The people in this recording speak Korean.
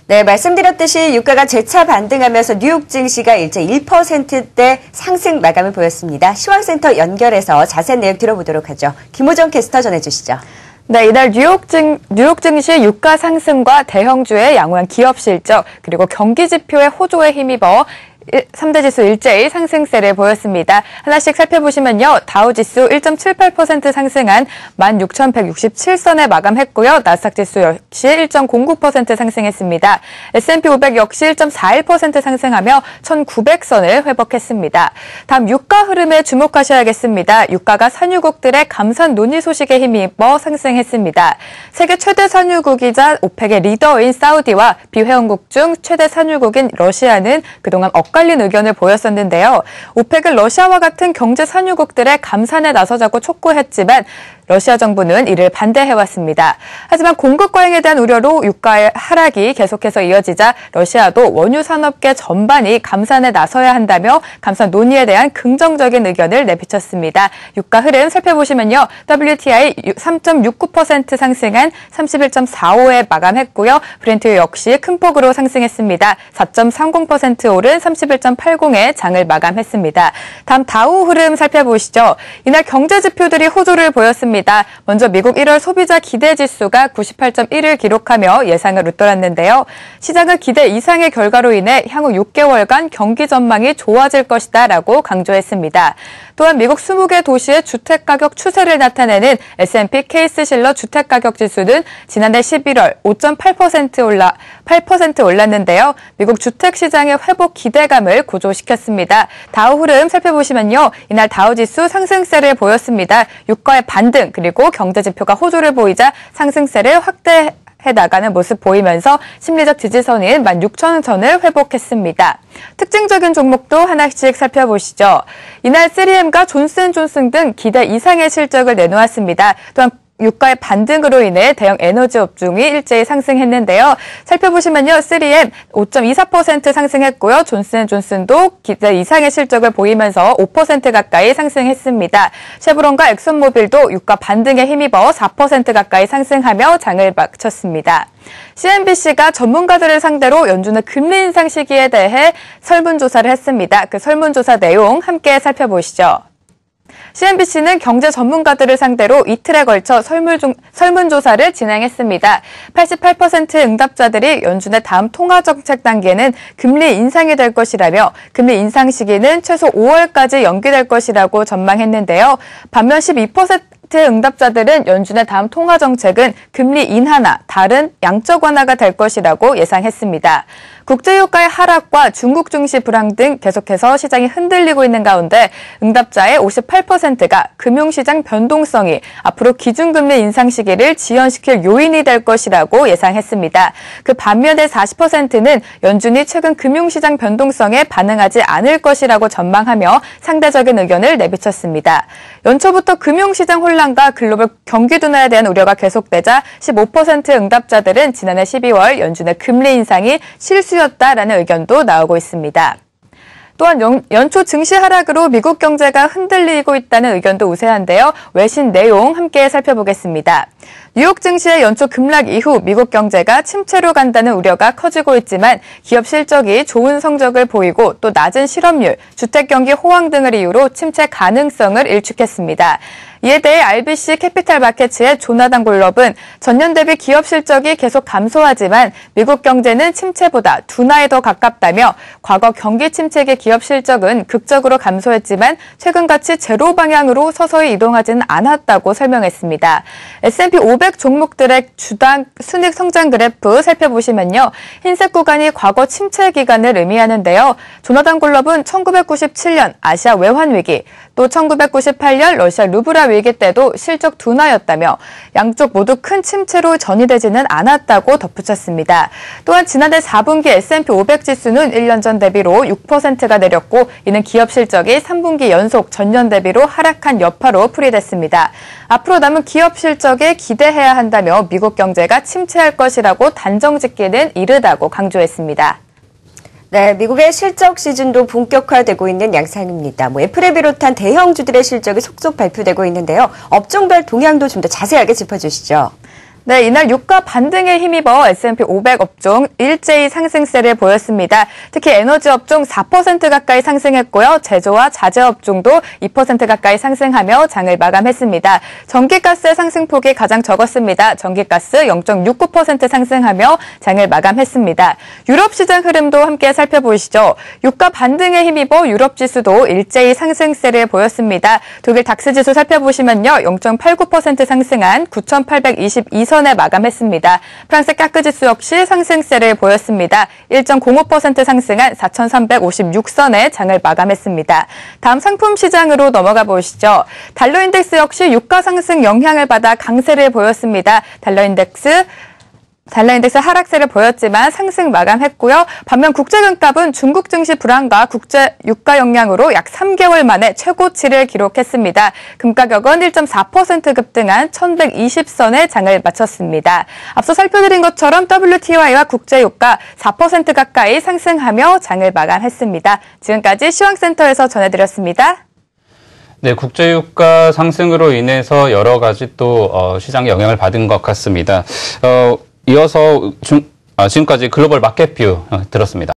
네, 말씀드렸듯이 유가가 재차 반등하면서 뉴욕 증시가 일제 1%대 상승 마감을 보였습니다. 시황센터 연결해서 자세한 내용 들어보도록 하죠. 김호정 캐스터 전해주시죠. 네, 이날 뉴욕 증시 유가 상승과 대형주의 양호한 기업 실적, 그리고 경기 지표의 호조에 힘입어 3대 지수 일제히 상승세를 보였습니다. 하나씩 살펴보시면요. 다우지수 1.78% 상승한 16,167선에 마감했고요. 나스닥 지수 역시 1.09% 상승했습니다. S&P 500 역시 1.41% 상승하며 1,900선을 회복했습니다. 다음 유가 흐름에 주목하셔야겠습니다. 유가가 산유국들의 감산 논의 소식에 힘입어 상승했습니다. 세계 최대 산유국이자 오펙의 리더인 사우디와 비회원국 중 최대 산유국인 러시아는 그동안 엇갈린 의견을 보였었는데요. 오펙은 러시아와 같은 경제 산유국들의 감산에 나서자고 촉구했지만 러시아 정부는 이를 반대해왔습니다. 하지만 공급 과잉에 대한 우려로 유가의 하락이 계속해서 이어지자 러시아도 원유 산업계 전반이 감산에 나서야 한다며 감산 논의에 대한 긍정적인 의견을 내비쳤습니다. 유가 흐름 살펴보시면요. WTI 3.69% 상승한 31.45에 마감했고요. 브렌트 역시 큰 폭으로 상승했습니다. 4.30% 오른 31.80에 장을 마감했습니다. 다음 다우 흐름 살펴보시죠. 이날 경제 지표들이 호조를 보였습니다. 먼저 미국 1월 소비자 기대지수가 98.1을 기록하며 예상을 웃돌았는데요. 시장은 기대 이상의 결과로 인해 향후 6개월간 경기 전망이 좋아질 것이다 라고 강조했습니다. 또한 미국 20개 도시의 주택가격 추세를 나타내는 S&P 케이스실러 주택가격지수는 지난해 11월 5.8% 올랐는데요. 미국 주택시장의 회복 기대감을 고조시켰습니다. 다우 흐름 살펴보시면요. 이날 다우지수 상승세를 보였습니다. 유가의 반등 그리고 경제지표가 호조를 보이자 상승세를 확대해 나가는 모습 보이면서 심리적 지지선인 16,000선을 회복했습니다. 특징적인 종목도 하나씩 살펴보시죠. 이날 3M과 존슨존슨 등 기대 이상의 실적을 내놓았습니다. 또한 유가의 반등으로 인해 대형 에너지 업종이 일제히 상승했는데요. 살펴보시면요. 3M 5.24% 상승했고요. 존슨앤존슨도 기대 이상의 실적을 보이면서 5% 가까이 상승했습니다. 쉐브론과 엑슨모빌도 유가 반등에 힘입어 4% 가까이 상승하며 장을 마쳤습니다. CNBC가 전문가들을 상대로 연준의 금리 인상 시기에 대해 설문조사를 했습니다. 그 설문조사 내용 함께 살펴보시죠. CNBC는 경제 전문가들을 상대로 이틀에 걸쳐 설문조사를 진행했습니다. 88% 응답자들이 연준의 다음 통화정책 단계는 금리 인상이 될 것이라며 금리 인상 시기는 최소 5월까지 연기될 것이라고 전망했는데요. 반면 12% 응답자들은 연준의 다음 통화정책은 금리 인하나 다른 양적 완화가 될 것이라고 예상했습니다. 국제유가의 하락과 중국 증시 불황 등 계속해서 시장이 흔들리고 있는 가운데 응답자의 58%가 금융시장 변동성이 앞으로 기준금리 인상 시기를 지연시킬 요인이 될 것이라고 예상했습니다. 그 반면에 40%는 연준이 최근 금융시장 변동성에 반응하지 않을 것이라고 전망하며 상대적인 의견을 내비쳤습니다. 연초부터 금융시장 혼란과 글로벌 경기 둔화에 대한 우려가 계속되자 15% 응답자들은 지난해 12월 연준의 금리 인상이 실수였다라는 의견도 나오고 있습니다. 또한 연초 증시 하락으로 미국 경제가 흔들리고 있다는 의견도 우세한데요. 외신 내용 함께 살펴보겠습니다. 뉴욕 증시의 연초 급락 이후 미국 경제가 침체로 간다는 우려가 커지고 있지만 기업 실적이 좋은 성적을 보이고 또 낮은 실업률, 주택 경기 호황 등을 이유로 침체 가능성을 일축했습니다. 이에 대해 RBC 캐피탈 마켓츠의 조나단 골럽은 전년 대비 기업 실적이 계속 감소하지만 미국 경제는 침체보다 둔화에 더 가깝다며 과거 경기 침체기 기업 실적은 극적으로 감소했지만 최근같이 제로 방향으로 서서히 이동하지는 않았다고 설명했습니다. S&P 500 종목들의 주당 순익 성장 그래프 살펴보시면요. 흰색 구간이 과거 침체 기간을 의미하는데요. 조나단 골럽은 1997년 아시아 외환 위기, 또 1998년 러시아 루브라 위기 때도 실적 둔화였다며 양쪽 모두 큰 침체로 전이되지는 않았다고 덧붙였습니다. 또한 지난해 4분기 S&P 500 지수는 1년 전 대비로 6%가 내렸고 이는 기업 실적이 3분기 연속 전년 대비로 하락한 여파로 풀이됐습니다. 앞으로 남은 기업 실적에 기대해야 한다며 미국 경제가 침체할 것이라고 단정짓기는 이르다고 강조했습니다. 네, 미국의 실적 시즌도 본격화되고 있는 양상입니다. 애플을 비롯한 대형주들의 실적이 속속 발표되고 있는데요. 업종별 동향도 좀 더 자세하게 짚어주시죠. 네, 이날 유가 반등에 힘입어 S&P 500 업종 일제히 상승세를 보였습니다. 특히 에너지 업종 4% 가까이 상승했고요. 제조와 자재 업종도 2% 가까이 상승하며 장을 마감했습니다. 전기가스의 상승폭이 가장 적었습니다. 전기가스 0.69% 상승하며 장을 마감했습니다. 유럽 시장 흐름도 함께 살펴보시죠. 유가 반등에 힘입어 유럽 지수도 일제히 상승세를 보였습니다. 독일 닥스 지수 살펴보시면요. 0.89% 상승한 9,822선 에 마감했습니다. 프랑스 까크 지수 역시 상승세를 보였습니다. 1.05% 상승한 4,356선에 장을 마감했습니다. 다음 상품 시장으로 넘어가 보시죠. 달러 인덱스 역시 유가 상승 영향을 받아 강세를 보였습니다. 달러 인덱스 하락세를 보였지만 상승 마감했고요. 반면 국제금값은 중국 증시 불안과 국제 유가 영향으로 약 3개월 만에 최고치를 기록했습니다. 금가격은 1.4% 급등한 1,120선에 장을 마쳤습니다. 앞서 살펴드린 것처럼 WTI와 국제 유가 4% 가까이 상승하며 장을 마감했습니다. 지금까지 시황센터에서 전해드렸습니다. 네, 국제유가 상승으로 인해서 여러 가지 또 시장에 영향을 받은 것 같습니다. 이어서 지금까지 글로벌 마켓뷰 들었습니다.